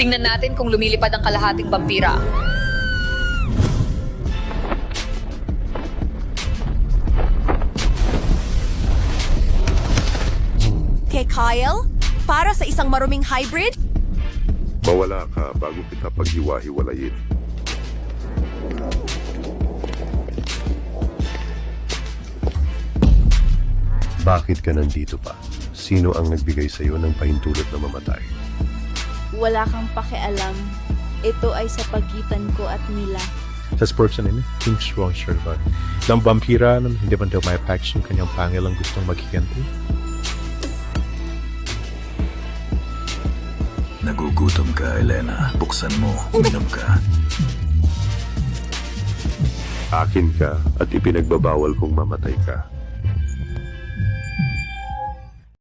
Tingnan natin kung lumilipad ang kalahating vampira. Kay Kyle, para sa isang maruming hybrid, Mawala ka bago kita paghiwa-hiwalayin. Bakit ka nandito pa? Sino ang nagbigay sa'yo ng pahintulot na mamatay? Wala kang pakialam. Ito ay sa pagitan ko at nila. This person ini, yung strong servant. Ng vampira na hindi man daw may faction kanyang pangil ang gustong maghiganti. Nagugutom ka, Elena. Buksan mo. Uminom ka. Akin ka at ipinagbabawal kong mamatay ka.